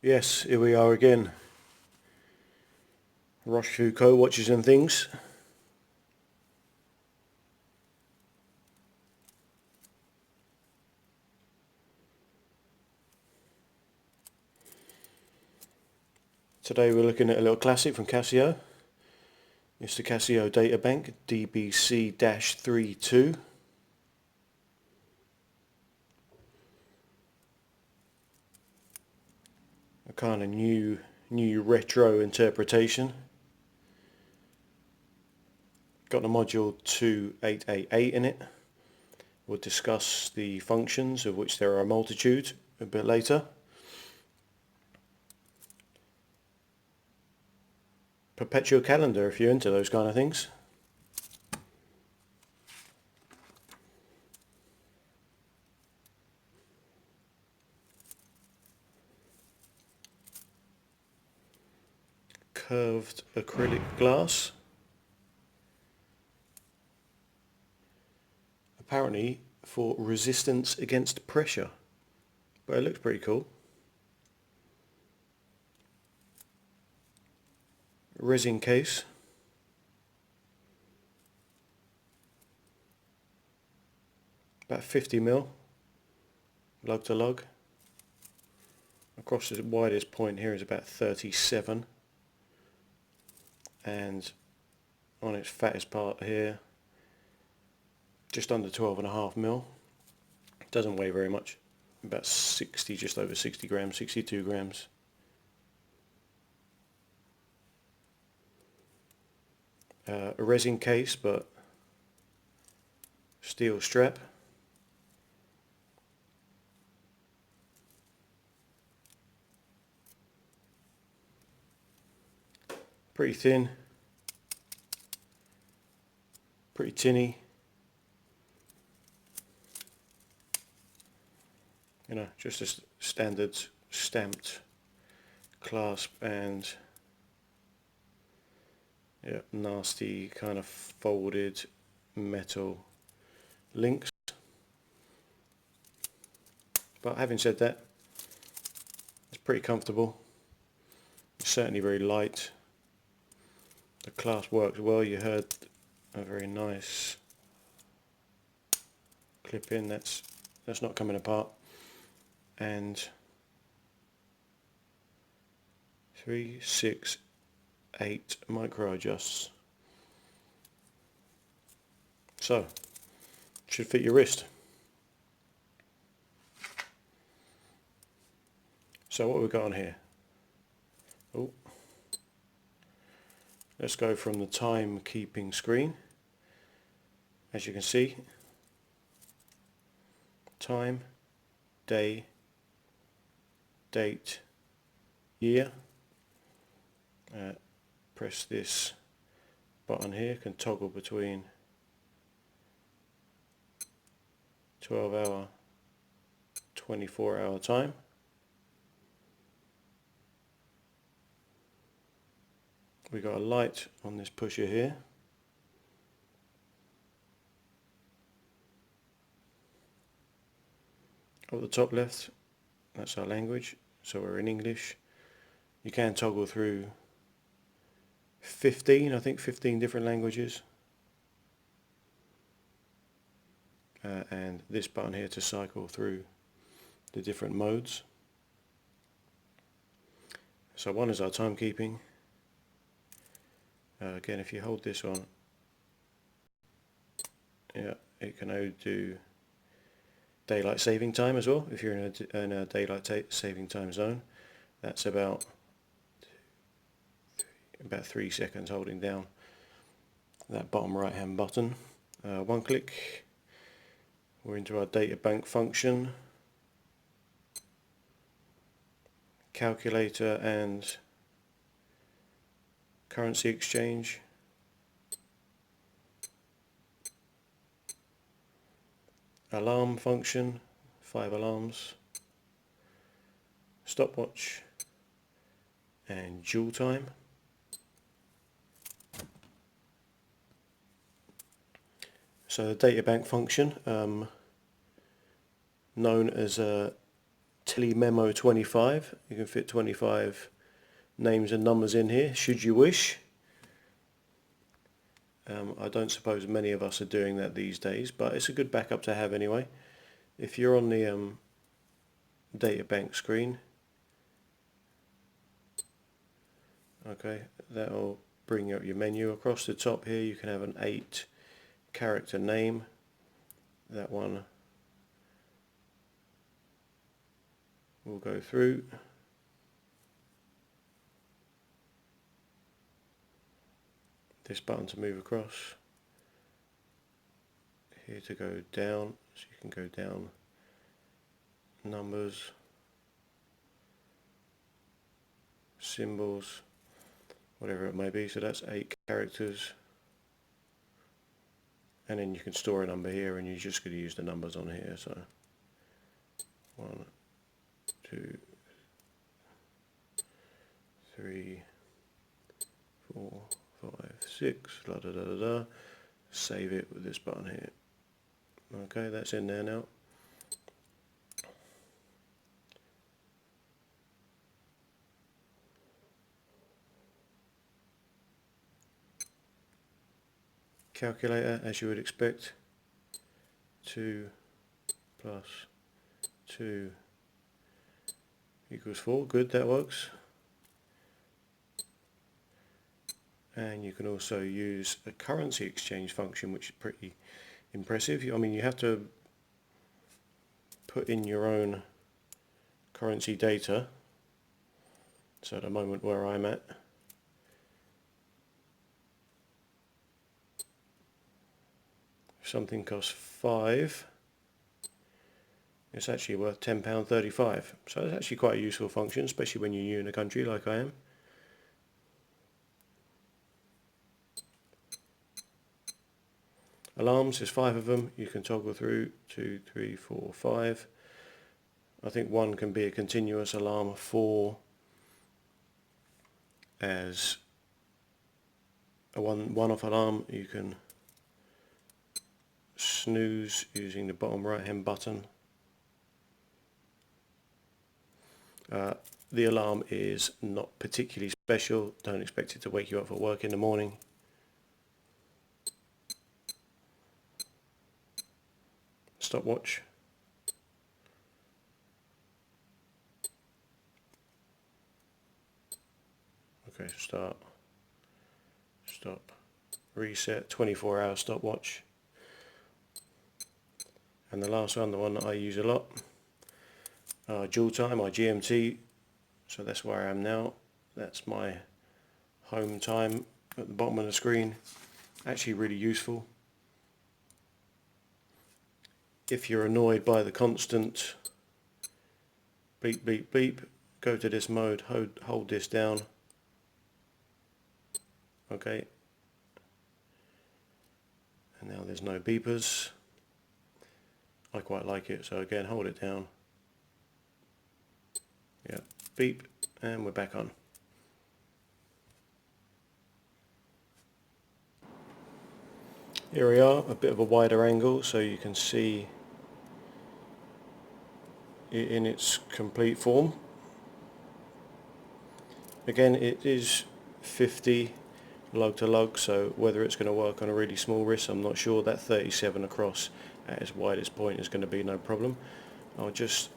Yes, here we are again. Roshfooco watches and things. Today we're looking at a little classic from Casio. It's the Casio databank DBC-32. A kind of new retro interpretation. Got the module 2888 in it. We'll discuss the functions, of which there are a multitude, a bit later. Perpetual calendar if you're into those kind of things. Curved acrylic glass. Apparently for resistance against pressure, but it looks pretty cool. Resin case. About 50mm, lug to lug. Across the widest point here is about 37, and on its fattest part here just under 12.5mm. Doesn't weigh very much, about 60, just over 60 grams, 62 grams. A resin case, but steel strap. Pretty thin, pretty tinny. You know, just a standard stamped clasp and yeah, nasty kind of folded metal links. But having said that, it's pretty comfortable. It's certainly very light. The clasp works well. You heard a very nice clip in. That's not coming apart. And 3, 6, 8 micro adjusts. So, should fit your wrist. So what we've got on here? Oh, let's go from the timekeeping screen. As you can see, time, day, date, year. Press this button here, can toggle between 12-hour, 24-hour time. We got a light on this pusher here. At the top left, that's our language, so we're in English. You can toggle through 15 different languages. And this button here to cycle through the different modes. So one is our timekeeping. Again, if you hold this on, yeah, it can do daylight saving time as well. If you're in a daylight saving time zone, that's about 3 seconds holding down that bottom right hand button. One click, we're into our databank function, calculator and currency exchange. Alarm function, 5 alarms, stopwatch and dual time. So the databank function, known as a telememo 25. You can fit 25 names and numbers in here should you wish. I don't suppose many of us are doing that these days, but it's a good backup to have anyway. If you're on the databank screen, okay, that'll bring up your menu. Across the top here you can have an 8-character name. That one will go through. This button to move across. Here to go down, so you can go down numbers, symbols, whatever it may be. So that's 8 characters. And then you can store a number here, and you're just going to use the numbers on here. So 1, 2, 3, 4, 5, 6, da da da da da. Save it with this button here. Okay, that's in there now. Calculator, as you would expect. 2 plus 2 equals 4. Good, that works. And you can also use a currency exchange function, which is pretty impressive. I mean, you have to put in your own currency data. So at the moment where I'm at, if something costs 5, it's actually worth £10.35. So it's actually quite a useful function, especially when you're new in a country like I am. Alarms, there's 5 of them. You can toggle through 2, 3, 4, 5. I think 1 can be a continuous alarm, 4 as a one-off alarm. You can snooze using the bottom right hand button. The alarm is not particularly special. Don't expect it to wake you up for work in the morning. Stopwatch. Okay, start, stop, reset, 24-hour stopwatch. And the last one, the one that I use a lot, dual time, my GMT. So that's where I am now. That's my home time at the bottom of the screen. Actually really useful. If you're annoyed by the constant beep, beep, beep, go to this mode, hold this down. Okay. And now there's no beepers. I quite like it, so again, hold it down. Yeah, beep, and we're back on. Here we are, a bit of a wider angle, so you can see it in its complete form. Again, it is 50 lug to lug, so whether it's going to work on a really small wrist, I'm not sure. That 37 across at its widest point is going to be no problem. I'll just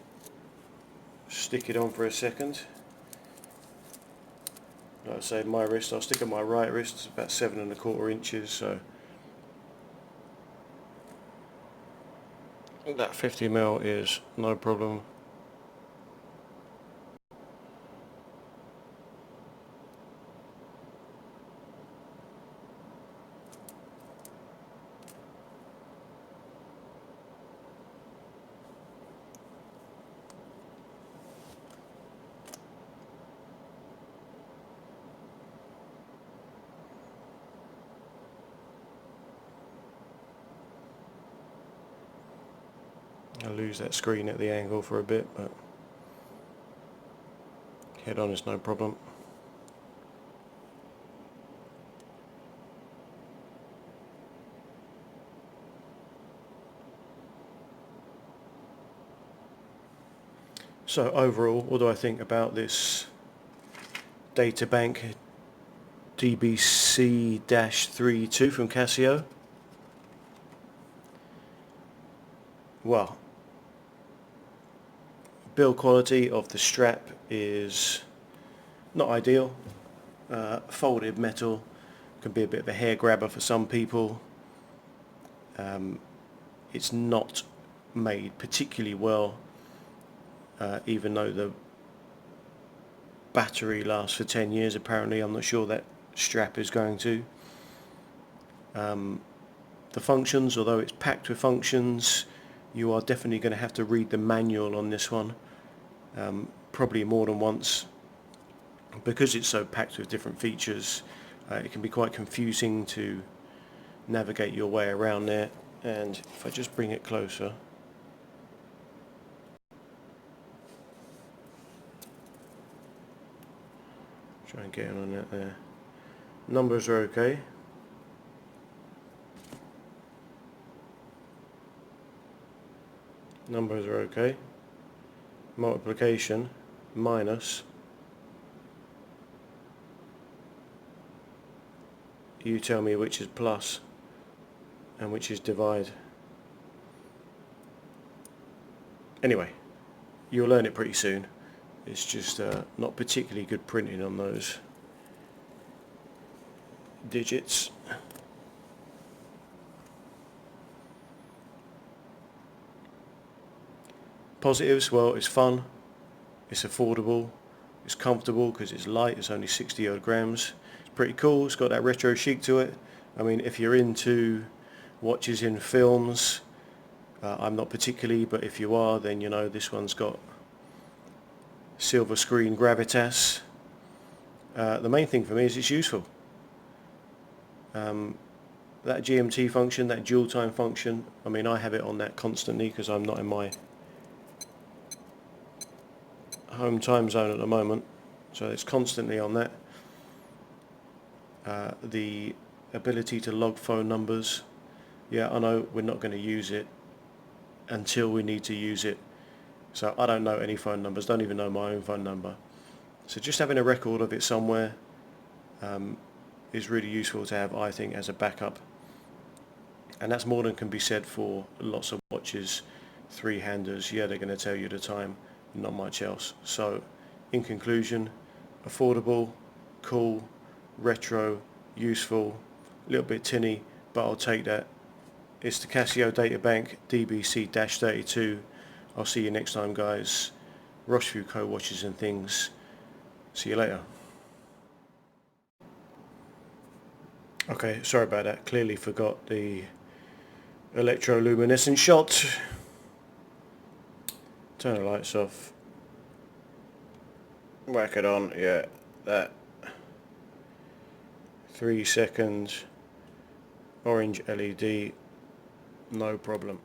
stick it on for a second. Like I say, my wrist, I'll stick on my right wrist, it's about 7¼ inches, so that 50mm is no problem. I'll lose that screen at the angle for a bit, but head on is no problem. So overall, what do I think about this databank DBC-32 from Casio? Well, build quality of the strap is not ideal. Folded metal can be a bit of a hair grabber for some people. It's not made particularly well, even though the battery lasts for 10 years apparently. I'm not sure that strap is going to. The functions, although it's packed with functions, you are definitely going to have to read the manual on this one, probably more than once, because it's so packed with different features. It can be quite confusing to navigate your way around there. And if I just bring it closer, try and get in on that there. Numbers are okay. Numbers are okay. Multiplication, minus. You tell me which is plus and which is divide. Anyway, you'll learn it pretty soon. It's just not particularly good printing on those digits. Positives, well, it's fun, it's affordable, it's comfortable because it's light, it's only 60 odd grams. It's pretty cool, it's got that retro chic to it. I mean, if you're into watches in films, I'm not particularly, but if you are, then you know this one's got silver screen gravitas. The main thing for me is it's useful. That GMT function, that dual time function, I mean, I have it on that constantly because I'm not in my home time zone at the moment, so it's constantly on that. The ability to log phone numbers, yeah, I know we're not going to use it until we need to use it, so I don't know any phone numbers, don't even know my own phone number, so just having a record of it somewhere is really useful to have, I think, as a backup. And that's more than can be said for lots of watches, three-handers. Yeah, they're going to tell you the time, not much else. So in conclusion, affordable, cool, retro, useful, a little bit tinny, but I'll take that. It's the Casio Databank DBC-32. I'll see you next time, guys. Roshfooco watches and things. See you later. Okay, sorry about that. Clearly forgot the electroluminescent shot. Turn the lights off. Whack it on. Yeah, that. 3 seconds. Orange LED. No problem.